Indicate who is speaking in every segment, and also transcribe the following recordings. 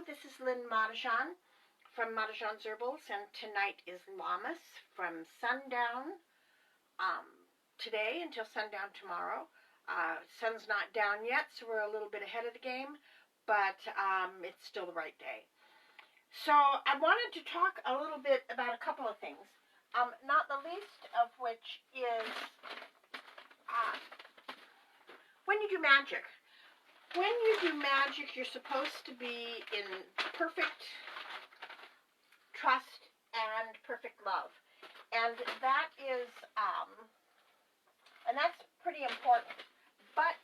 Speaker 1: this is Lynn Madajan from Madajan's Herbals, and tonight is Lammas from sundown today until sundown tomorrow. Sun's not down yet, so we're a little bit ahead of the game, but it's still the right day. So I wanted to talk a little bit about a couple of things, not the least of which is when you do magic. When you do magic, you're supposed to be in perfect trust and perfect love. And that is, and that's pretty important. But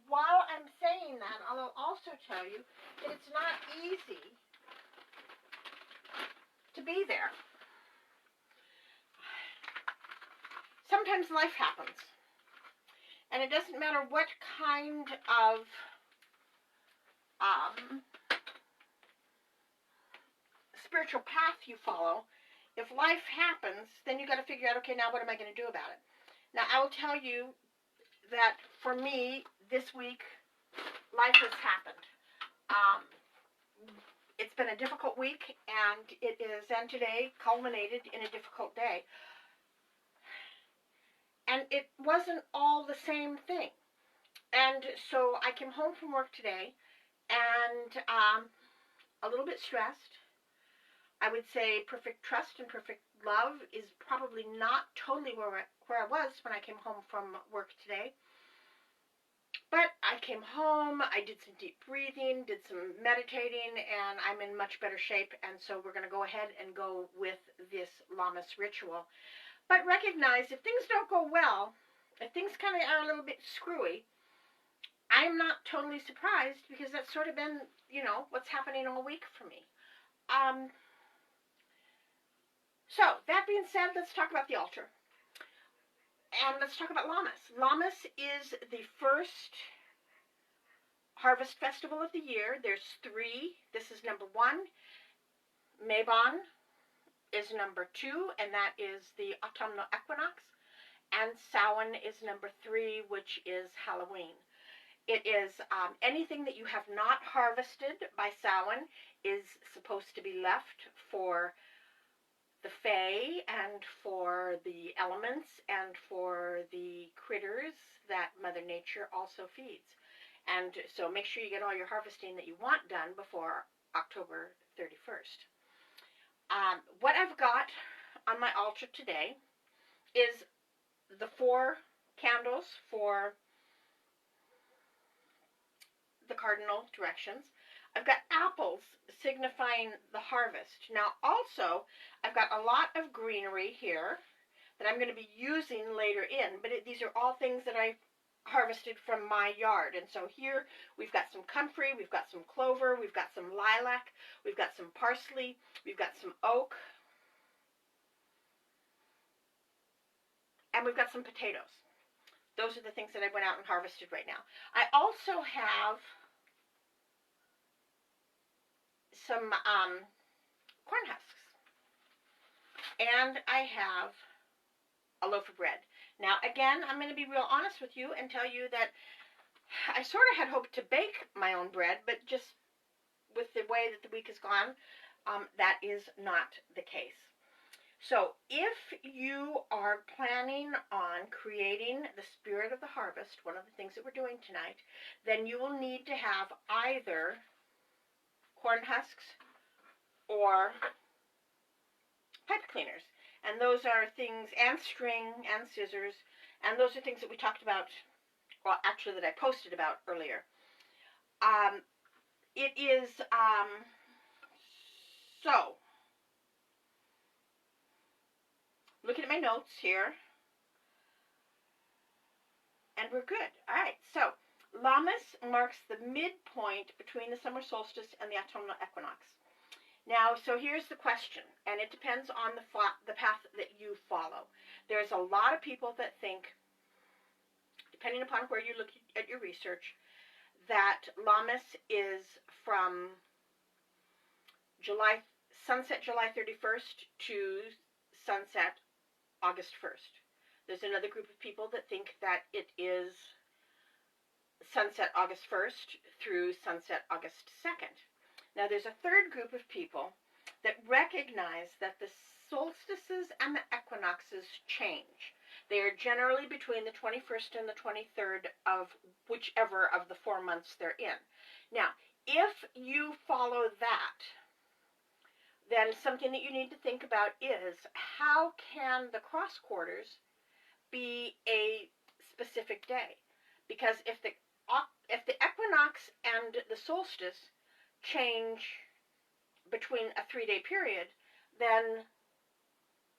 Speaker 1: while I'm saying that, I'll also tell you that it's not easy to be there. Sometimes life happens. And it doesn't matter what kind of spiritual path you follow. If life happens, then you got to figure out, okay, now what am I going to do about it? Now, I will tell you that for me, this week, life has happened. It's been a difficult week, and it is, and today, culminated in a difficult day. And it wasn't all the same thing. And so I came home from work today and a little bit stressed. I would say perfect trust and perfect love is probably not totally where I was when I came home from work today. But I came home, I did some deep breathing, did some meditating, and I'm in much better shape. And so we're going to go ahead and go with this Lammas ritual. But recognize if things don't go well, if things kind of are a little bit screwy, I'm not totally surprised because that's sort of been, what's happening all week for me. So, that being said, let's talk about the altar. And let's talk about Lammas. Lammas is the first harvest festival of the year. There's 3. This is number 1. Mabon is number 2, and that is the autumnal equinox, and Samhain is number 3, which is Halloween. It is anything that you have not harvested by Samhain is supposed to be left for the fae and for the elements and for the critters that Mother Nature also feeds. And so make sure you get all your harvesting that you want done before October 31st. What I've got on my altar today is the 4 candles for the cardinal directions. I've got apples signifying the harvest. Now also, I've got a lot of greenery here that I'm going to be using later in, but these are all things that I harvested from my yard. And so here we've got some comfrey, we've got some clover, we've got some lilac, we've got some parsley, we've got some oak, and we've got some potatoes. Those are the things that I went out and harvested right now. I also have some corn husks, and I have a loaf of bread. Now, again, I'm going to be real honest with you and tell you that I sort of had hoped to bake my own bread, but just with the way that the week has gone, that is not the case. So, if you are planning on creating the spirit of the harvest, one of the things that we're doing tonight, then you will need to have either corn husks or pipe cleaners. And those are things, and string, and scissors, and those are things that we talked about, well, actually that I posted about earlier. It is, so, looking at my notes here, and we're good. All right, so, Lammas marks the midpoint between the summer solstice and the autumnal equinox. Now, so here's the question, and it depends on the path that you follow. There's a lot of people that think, depending upon where you look at your research, that Lammas is from sunset July 31st to sunset August 1st. There's another group of people that think that it is sunset August 1st through sunset August 2nd. Now, there's a third group of people that recognize that the solstices and the equinoxes change. They are generally between the 21st and the 23rd of whichever of the 4 months they're in. Now, if you follow that, then something that you need to think about is, how can the cross quarters be a specific day? Because if the equinox and the solstice change between a 3-day period, then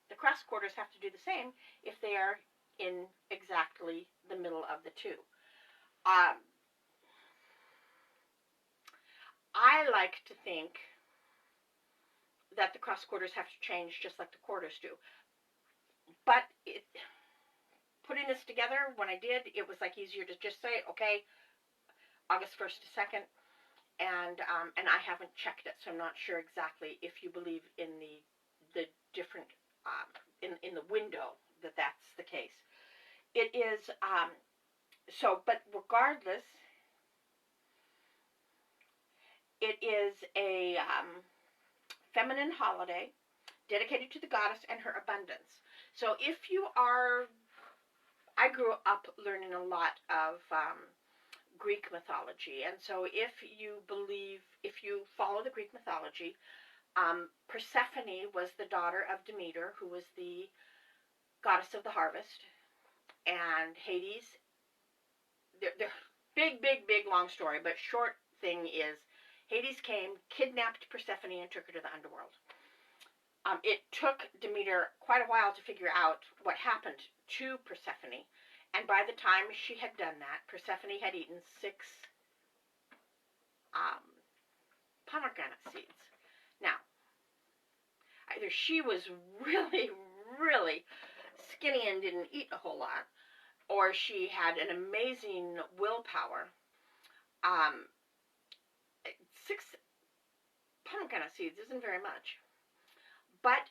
Speaker 1: the cross quarters have to do the same if they are in exactly the middle of the two. I like to think that the cross quarters have to change just like the quarters do. But putting this together, when I did, it was like easier to just say, okay, August 1st to 2nd, and I haven't checked it, so I'm not sure exactly if you believe in the different in the window that's the case. It is but regardless, it is a feminine holiday dedicated to the goddess and her abundance. So if you are, I grew up learning a lot of Greek mythology, and so if you follow the Greek mythology, Persephone was the daughter of Demeter, who was the goddess of the harvest, and Hades, they're big, long story, but short thing is, Hades came, kidnapped Persephone, and took her to the underworld. It took Demeter quite a while to figure out what happened to Persephone, and by the time she had done that, Persephone had eaten 6 pomegranate seeds. Now, either she was really, really skinny and didn't eat a whole lot, or she had an amazing willpower. 6 pomegranate seeds isn't very much. But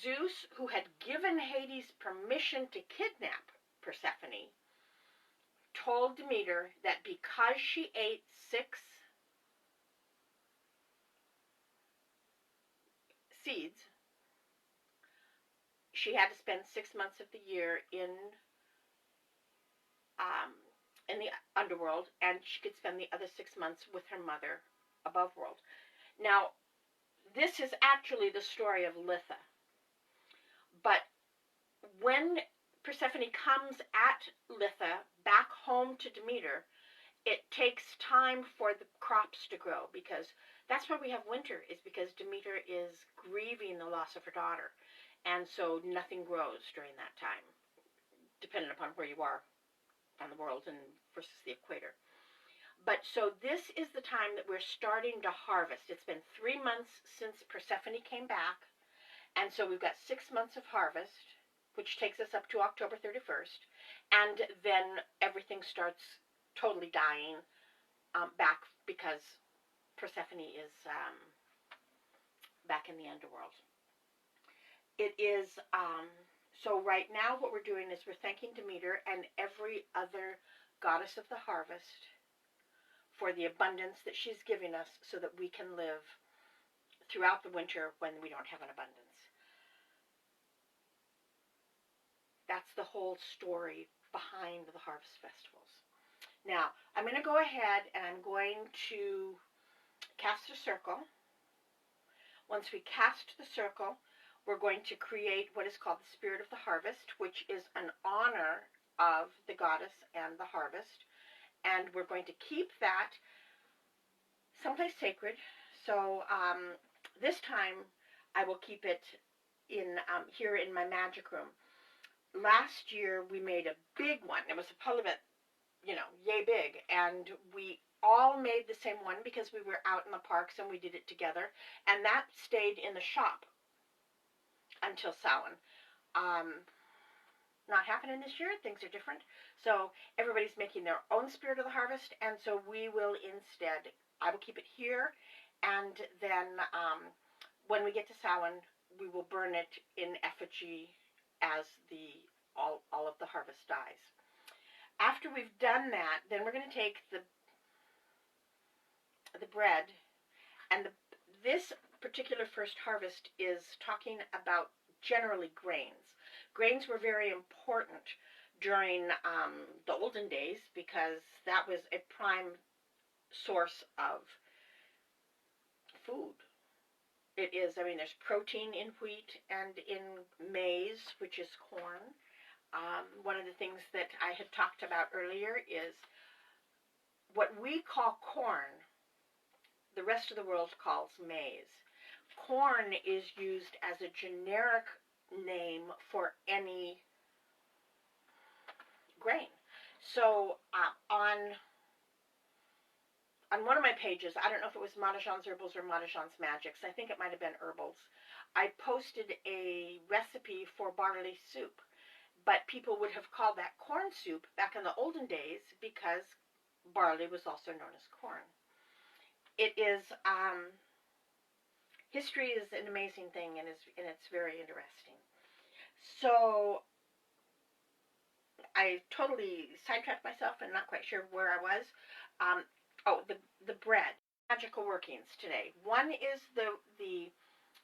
Speaker 1: Zeus, who had given Hades permission to kidnap Persephone, told Demeter that because she ate 6 seeds, she had to spend 6 months of the year in the underworld, and she could spend the other 6 months with her mother above world. Now, this is actually the story of Litha. But when Persephone comes at Litha back home to Demeter, it takes time for the crops to grow, because that's why we have winter, is because Demeter is grieving the loss of her daughter. And so nothing grows during that time, depending upon where you are on the world and versus the equator. But so this is the time that we're starting to harvest. It's been 3 months since Persephone came back, and so we've got 6 months of harvest, which takes us up to October 31st, and then everything starts totally dying back, because Persephone is back in the underworld. It is, so right now what we're doing is we're thanking Demeter and every other goddess of the harvest for the abundance that she's giving us, so that we can live throughout the winter when we don't have an abundance. That's the whole story behind the harvest festivals. Now, I'm going to go ahead and I'm going to cast a circle. Once we cast the circle, we're going to create what is called the Spirit of the Harvest, which is an honor of the goddess and the harvest. And we're going to keep that someplace sacred. So this time I will keep it in here in my magic room. Last year we made a big one. It was probably about, yay big. And we all made the same one because we were out in the parks and we did it together. And that stayed in the shop until Samhain. Not happening this year. Things are different. So everybody's making their own Spirit of the Harvest, and so we will instead, I will keep it here, and then when we get to Samhain, we will burn it in effigy as all of the harvest dies. After we've done that, then we're going to take the bread, and this particular first harvest is talking about generally grains. Grains were very important during the olden days because that was a prime source of food. It is, I mean, there's protein in wheat and in maize, which is corn. One of the things that I had talked about earlier is what we call corn, the rest of the world calls maize. Corn is used as a generic name for any grain. So on one of my pages, I don't know if it was Madajan's Herbals or Madajan's Magics, I think it might have been Herbals, I posted a recipe for barley soup. But people would have called that corn soup back in the olden days because barley was also known as corn. It is, history is an amazing thing, and it's very interesting. So I totally sidetracked myself and not quite sure where I was. The bread. Magical workings today. One is the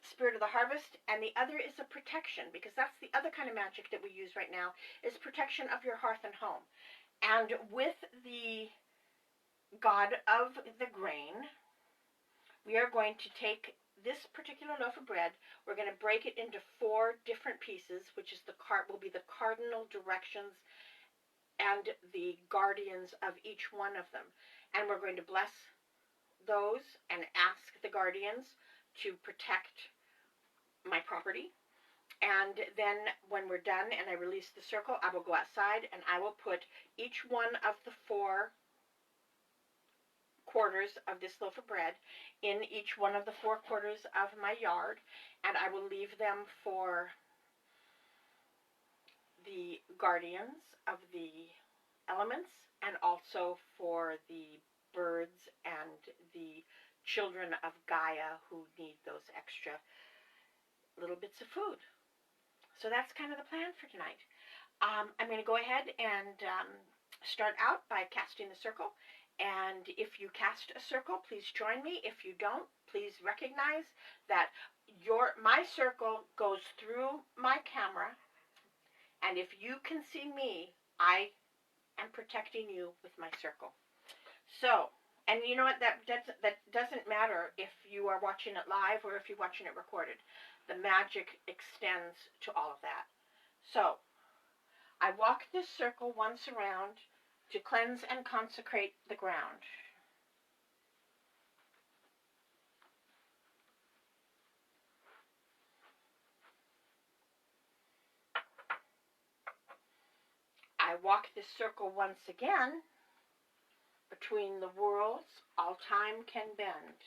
Speaker 1: spirit of the harvest, and the other is a protection, because that's the other kind of magic that we use right now, is protection of your hearth and home. And with the god of the grain, we are going to take this particular loaf of bread, we're going to break it into 4 different pieces, which is will be the cardinal directions and the guardians of each one of them. And we're going to bless those and ask the guardians to protect my property. And then when we're done and I release the circle, I will go outside and I will put each one of the 4 quarters of this loaf of bread in each one of the 4 quarters of my yard, and I will leave them for the guardians of the elements and also for the birds and the children of Gaia who need those extra little bits of food. So that's kind of the plan for tonight. I'm going to go ahead and start out by casting the circle. And if you cast a circle, please join me. If you don't, please recognize that my circle goes through my camera. And if you can see me, I am protecting you with my circle. So, and you know what, that doesn't matter if you are watching it live or if you're watching it recorded. The magic extends to all of that. So, I walk this circle once around to cleanse and consecrate the ground. I walk this circle once again. Between the worlds, all time can bend.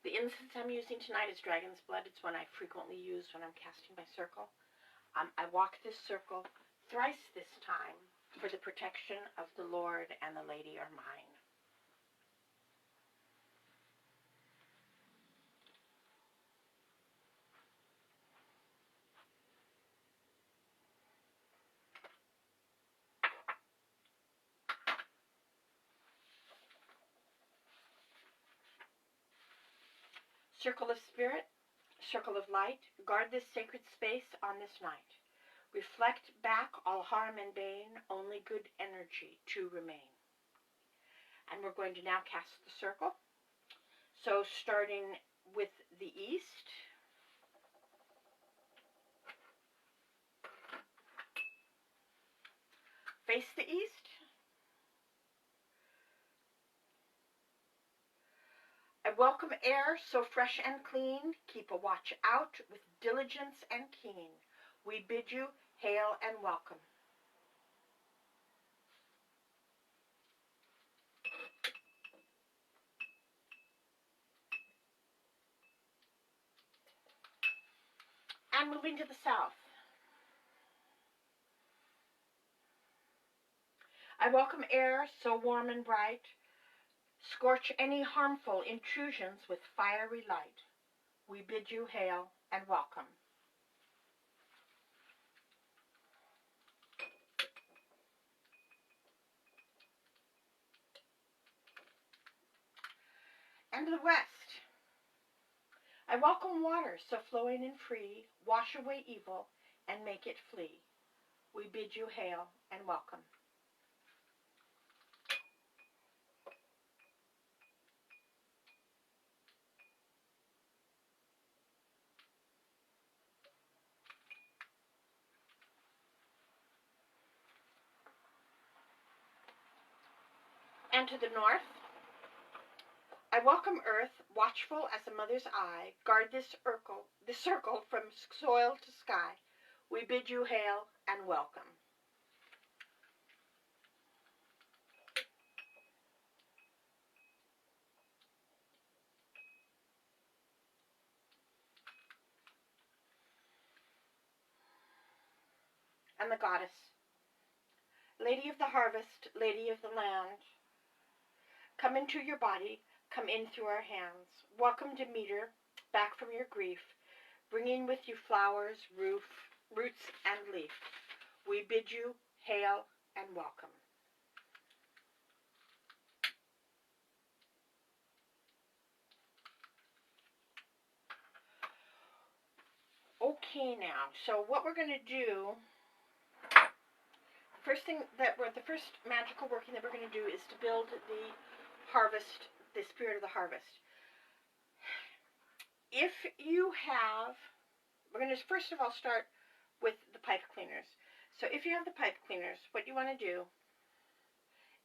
Speaker 1: The incense I'm using tonight is dragon's blood. It's one I frequently use when I'm casting my circle. I walk this circle thrice this time for the protection of the Lord and the Lady are mine. Circle of Spirit, Circle of Light, guard this sacred space on this night. Reflect back all harm and bane, only good energy to remain. And we're going to now cast the circle. So starting with the east, face the east. I welcome air so fresh and clean, keep a watch out with diligence and keen. We bid you hail and welcome. And And moving to the south. I welcome air so warm and bright, scorch any harmful intrusions with fiery light. We bid you hail and welcome. And to the west. I welcome water so flowing and free, wash away evil and make it flee. We bid you hail and welcome. And to the north, I welcome earth, watchful as a mother's eye, guard this circle from soil to sky. We bid you hail and welcome. And the goddess, lady of the harvest, lady of the land, come into your body, come in through our hands. Welcome Demeter, back from your grief, bringing with you flowers, roots, and leaf. We bid you hail and welcome. Okay, now, so what we're going to do, the first magical working that we're going to do is to build the harvest, the spirit of the harvest. If you have, we're going to first of all start with the pipe cleaners. So if you have the pipe cleaners, what you want to do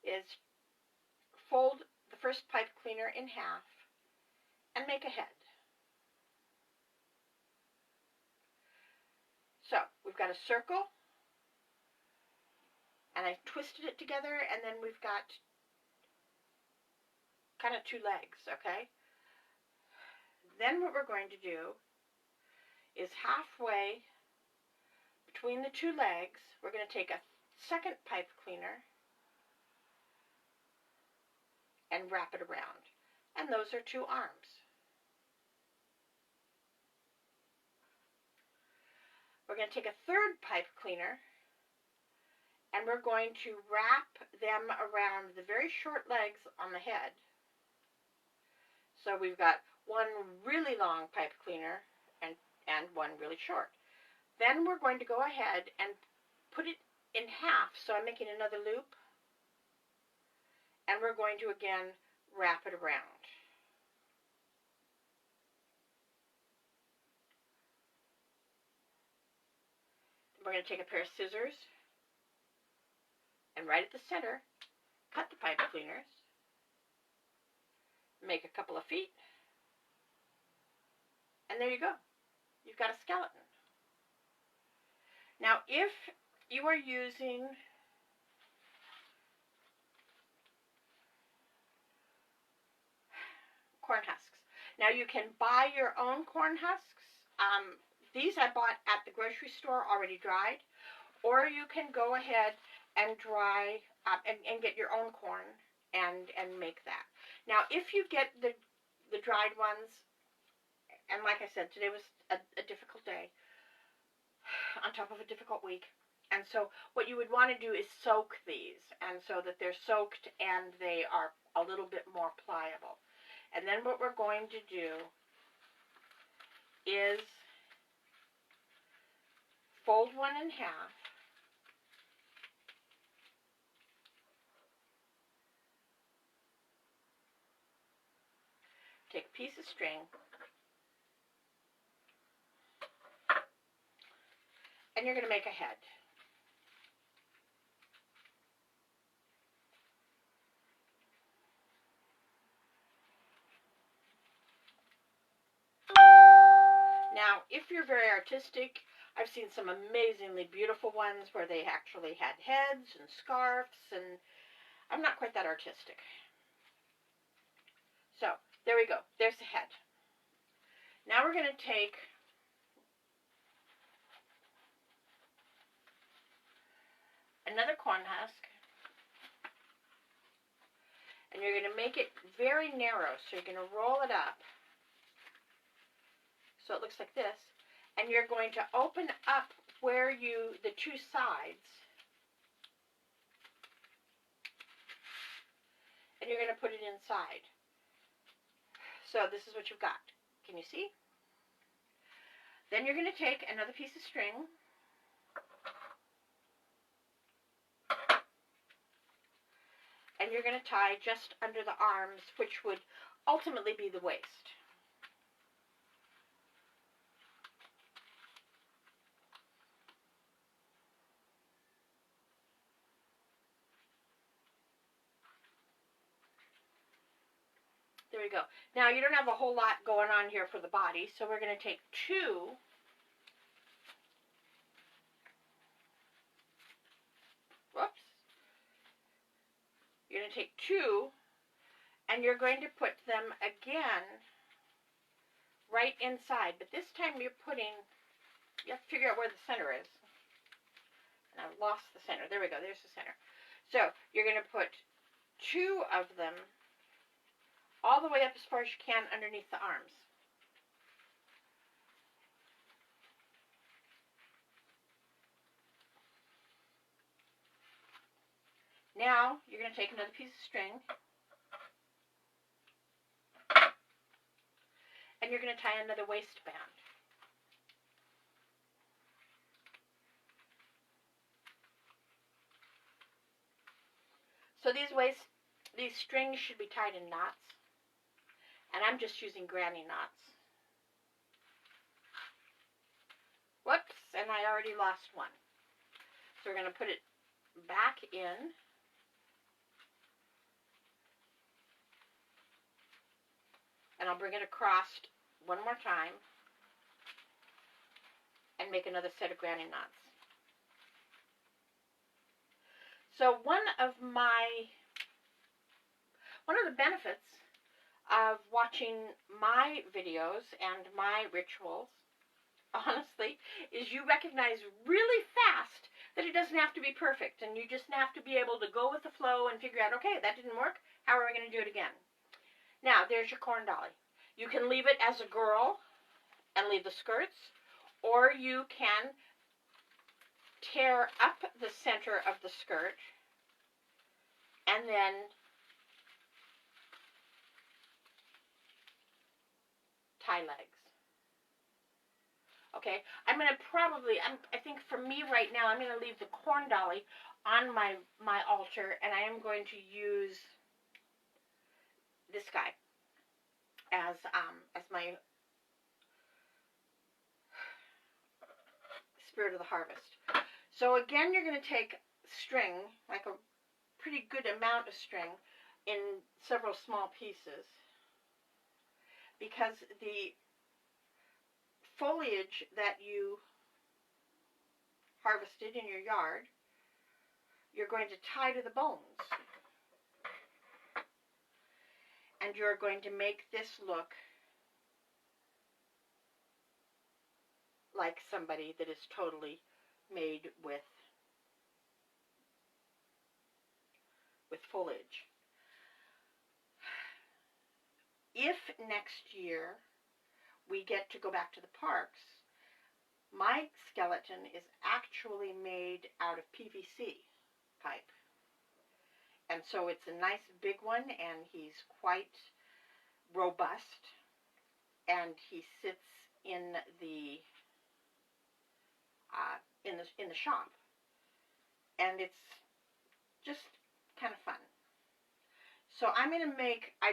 Speaker 1: is fold the first pipe cleaner in half and make a head. So we've got a circle, and I've twisted it together, and then we've got kind of two legs, okay? Then what we're going to do is halfway between the two legs, we're going to take a second pipe cleaner and wrap it around. And those are two arms. We're going to take a third pipe cleaner and we're going to wrap them around the very short legs on the head. So we've got one really long pipe cleaner and one really short. Then we're going to go ahead and put it in half, so I'm making another loop, and we're going to again wrap it around. We're going to take a pair of scissors and right at the center, cut the pipe cleaners, make a couple of feet, and there you go. You've got a skeleton. Now, if you are using corn husks, now you can buy your own corn husks. These I bought at the grocery store already dried, or you can go ahead and dry and get your own corn and make that. Now, if you get the dried ones, and like I said, today was a difficult day on top of a difficult week. And so what you would want to do is soak these, and so that they're soaked and they are a little bit more pliable. And then what we're going to do is fold one in half, take a piece of string, and you're going to make a head. Now, if you're very artistic, I've seen some amazingly beautiful ones where they actually had heads and scarves, and I'm not quite that artistic. So, there we go. There's the head. Now we're going to take another corn husk, and you're going to make it very narrow. So you're going to roll it up so it looks like this, and you're going to open up where the two sides, and you're going to put it inside. So this is what you've got. Can you see? Then you're going to take another piece of string, and you're going to tie just under the arms, which would ultimately be the waist. There we go. Now, you don't have a whole lot going on here for the body, so we're going to take two. Whoops. You're going to take two, and you're going to put them again right inside. But this time you have to figure out where the center is. And I've lost the center. There we go. There's the center. So you're going to put two of them all the way up as far as you can underneath the arms. Now, you're going to take another piece of string, and you're going to tie another waistband. So these strings should be tied in knots, and I'm just using granny knots. Whoops, and I already lost one. So we're going to put it back in. And I'll bring it across one more time and make another set of granny knots. So one of the benefits of watching my videos and my rituals, honestly, is you recognize really fast that it doesn't have to be perfect, and you just have to be able to go with the flow and figure out, okay, that didn't work, how are we going to do it again? Now, there's your corn dolly. You can leave it as a girl and leave the skirts, or you can tear up the center of the skirt and then tie legs. Okay, I'm going to I think for me right now, I'm going to leave the corn dolly on my altar, and I am going to use this guy as my spirit of the harvest. So again, you're going to take string, like a pretty good amount of string, in several small pieces, because the foliage that you harvested in your yard, you're going to tie to the bones. And you're going to make this look like somebody that is totally made with foliage. If next year we get to go back to the parks, my skeleton is actually made out of PVC pipe. And so it's a nice big one, and he's quite robust, and he sits in the shop, and it's just kind of fun. So I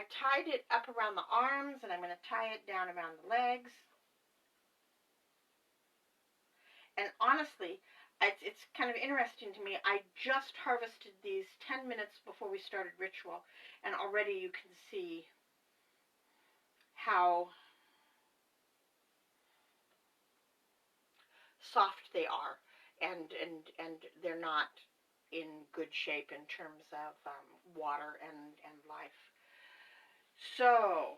Speaker 1: tied it up around the arms, and I'm going to tie it down around the legs. And honestly, it's kind of interesting to me. I just harvested these 10 minutes before we started ritual, and already you can see how soft they are, and they're not in good shape in terms of water and life. So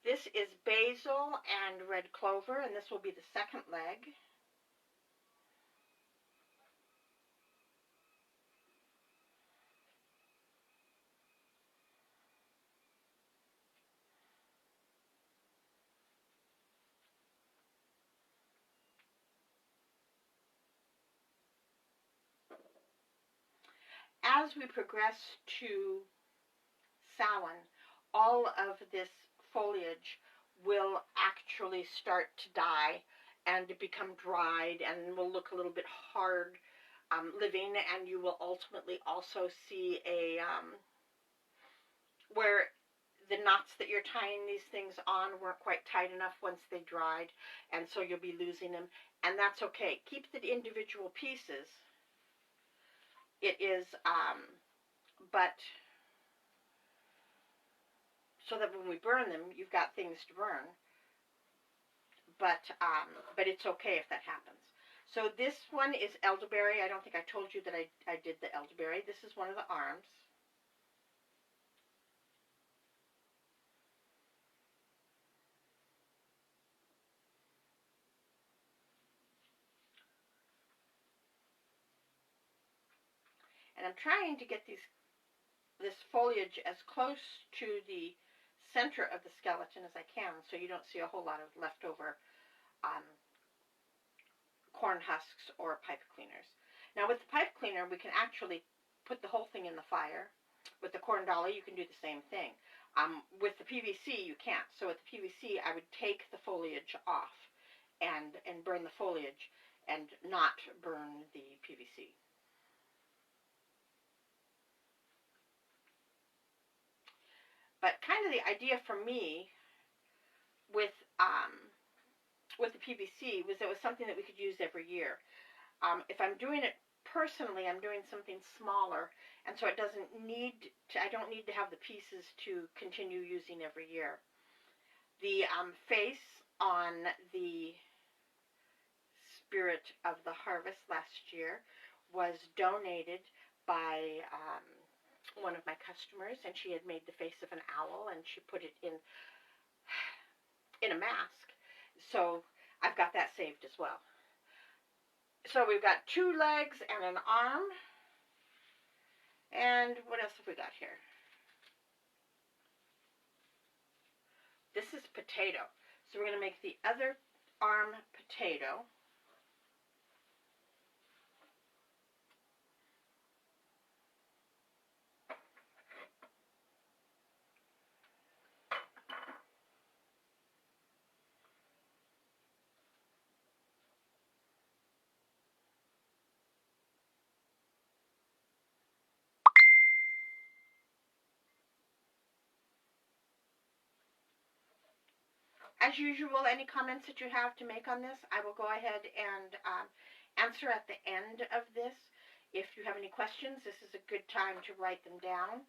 Speaker 1: this is basil and red clover, and this will be the second leg. as we progress to Samhain, all of this foliage will actually start to die and become dried and will look a little bit hard living, and you will ultimately also see a where the knots that you're tying these things on weren't quite tight enough once they dried, and so you'll be losing them, and that's okay. Keep the individual pieces. It is, but so that when we burn them, you've got things to burn. But it's okay if that happens. So this one is elderberry. I don't think I told you that I did the elderberry. This is one of the arms. And I'm trying to get this foliage as close to the center of the skeleton as I can, so you don't see a whole lot of leftover corn husks or pipe cleaners. Now with the pipe cleaner, we can actually put the whole thing in the fire. With the corn dolly, you can do the same thing. With the PVC, you can't. So with the PVC, I would take the foliage off and burn the foliage and not burn the PVC. But kind of the idea for me with the PVC was it was something that we could use every year. If I'm doing it personally, I'm doing something smaller, and so it doesn't need to, I don't need to have the pieces to continue using every year. The face on the Spirit of the Harvest last year was donated by one of my customers, and she had made the face of an owl, and she put it in a mask. So I've got that saved as well. So we've got 2 legs and an arm. And what else have we got here? This is potato. So we're going to make the other arm potato. As usual, any comments that you have to make on this, I will go ahead and answer at the end of this. If you have any questions, this is a good time to write them down.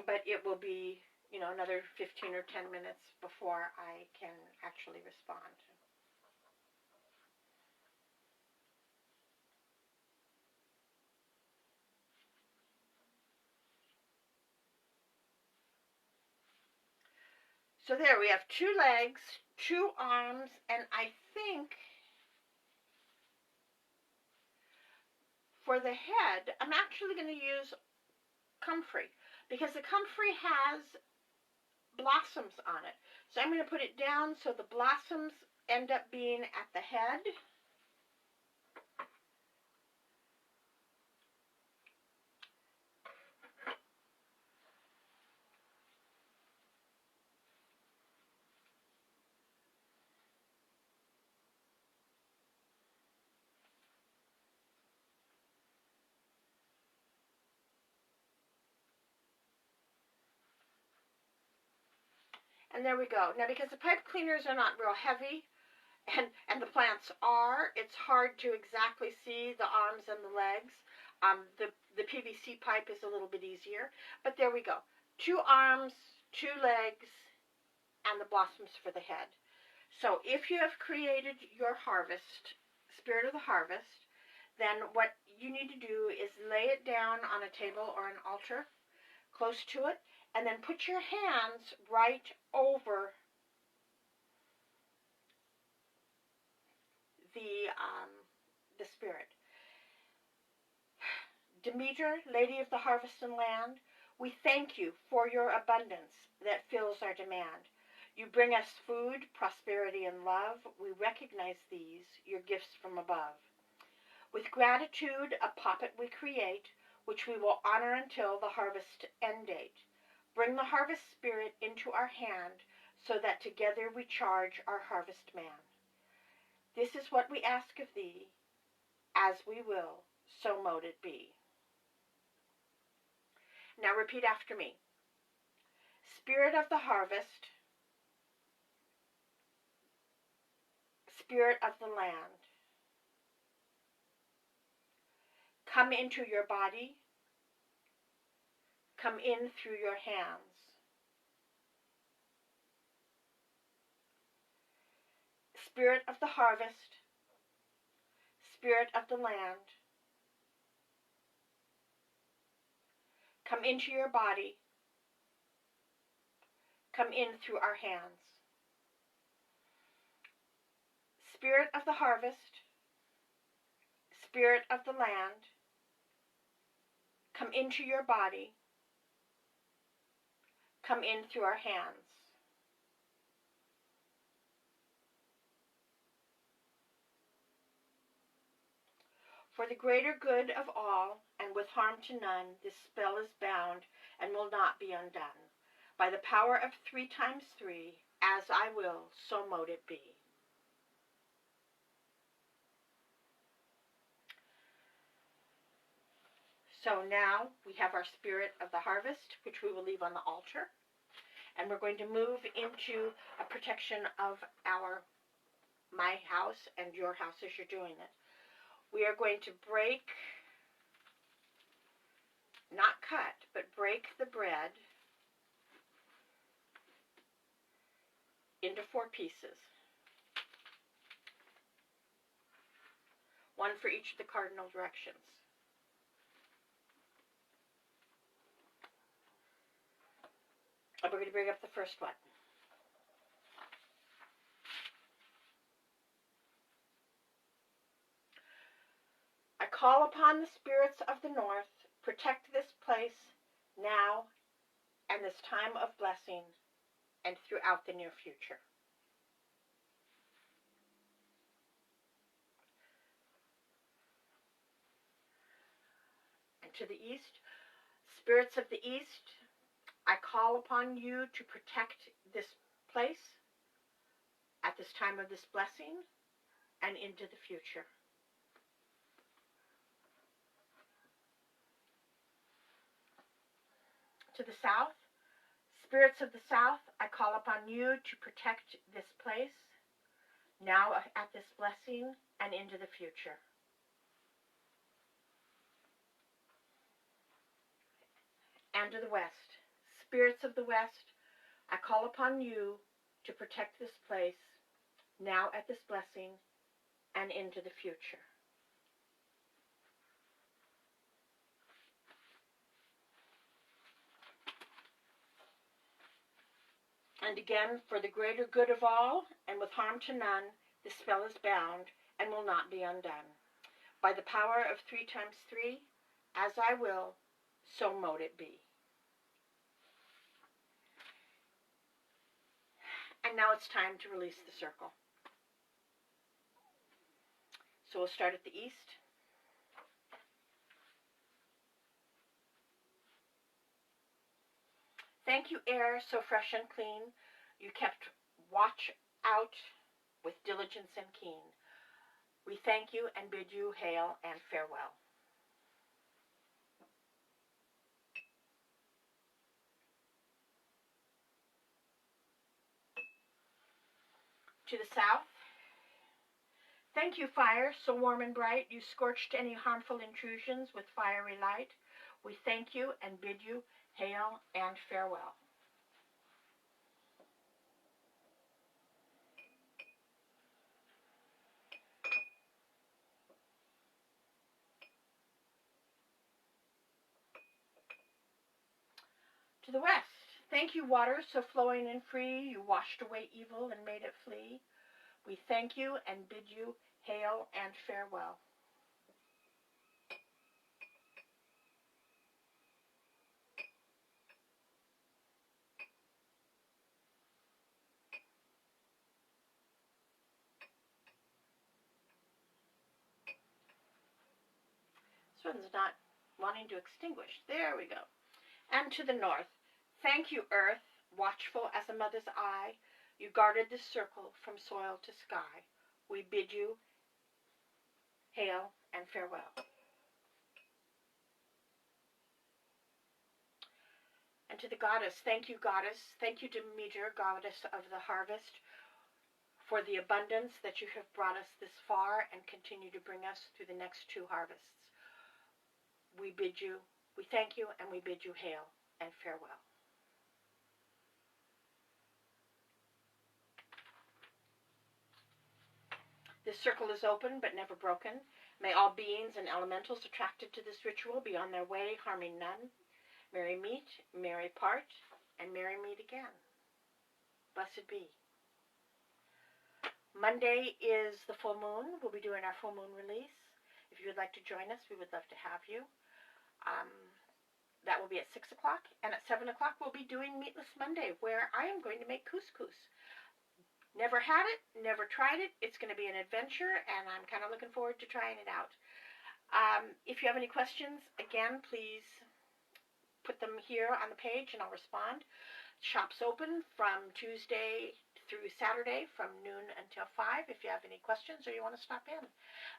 Speaker 1: But it will be, another 15 or 10 minutes before I can actually respond. So there, we have 2 legs, 2 arms, and I think for the head, I'm actually going to use comfrey, because the comfrey has blossoms on it. So I'm going to put it down so the blossoms end up being at the head. And there we go. Now, because the pipe cleaners are not real heavy, and the plants are, it's hard to exactly see the arms and the legs. The PVC pipe is a little bit easier, but there we go. 2 arms, 2 legs, and the blossoms for the head. So if you have created your harvest, Spirit of the Harvest, then what you need to do is lay it down on a table or an altar close to it, and then put your hands right over the spirit. Demeter, Lady of the Harvest and Land, we thank you for your abundance that fills our demand. You bring us food, prosperity, and love. We recognize these, your gifts from above. With gratitude, a puppet we create, which we will honor until the harvest end date. Bring the harvest spirit into our hand, so that together we charge our harvest man. This is what we ask of thee, as we will, so mote it be. Now repeat after me. Spirit of the harvest, Spirit of the land, come into your body, come in through your hands. Spirit of the harvest, Spirit of the land, come into your body, come in through our hands. Spirit of the harvest, Spirit of the land, come into your body, come in through our hands. For the greater good of all, and with harm to none, this spell is bound and will not be undone. By the power of 3 times 3, as I will, so mote it be. So now we have our spirit of the harvest, which we will leave on the altar. And we're going to move into a protection of my house and your house as you're doing it. We are going to break, not cut, but break the bread into 4 pieces. 1 for each of the cardinal directions. And we're going to bring up the first one. I call upon the spirits of the north, protect this place now and this time of blessing and throughout the near future. And to the east, spirits of the east, I call upon you to protect this place at this time of this blessing and into the future. To the south, spirits of the south, I call upon you to protect this place now at this blessing and into the future. And to the west, spirits of the west, I call upon you to protect this place now at this blessing and into the future. And again, for the greater good of all, and with harm to none, this spell is bound and will not be undone. By the power of 3 times 3, as I will, so mote it be. And now it's time to release the circle. So we'll start at the east. Thank you, air so fresh and clean. You kept watch out with diligence and keen. We thank you and bid you hail and farewell. To the south, thank you, fire, so warm and bright. You scorched any harmful intrusions with fiery light. We thank you and bid you hail and farewell. To the west, thank you, water, so flowing and free. You washed away evil and made it flee. We thank you and bid you hail and farewell. This one's not wanting to extinguish. There we go. And to the north. Thank you, earth, watchful as a mother's eye. You guarded this circle from soil to sky. We bid you hail and farewell. And to the goddess, thank you, goddess. Thank you, Demeter, goddess of the harvest, for the abundance that you have brought us this far and continue to bring us through the next 2 harvests. We thank you, and we bid you hail and farewell. This circle is open but never broken. May all beings and elementals attracted to this ritual be on their way, harming none. Merry meet, merry part, and merry meet again. Blessed be. Monday is the full moon. We'll be doing our full moon release. If you would like to join us, we would love to have you. That will be at 6 o'clock. And at 7 o'clock, we'll be doing Meatless Monday, where I am going to make couscous. Never had it, never tried it. It's going to be an adventure, and I'm kind of looking forward to trying it out. If you have any questions, again, please put them here on the page, and I'll respond. Shop's open from Tuesday through Saturday from noon until 5 if you have any questions or you want to stop in.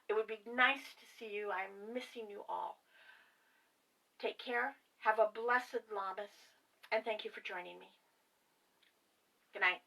Speaker 1: It would be nice to see you. I'm missing you all. Take care. Have a blessed Lammas, and thank you for joining me. Good night.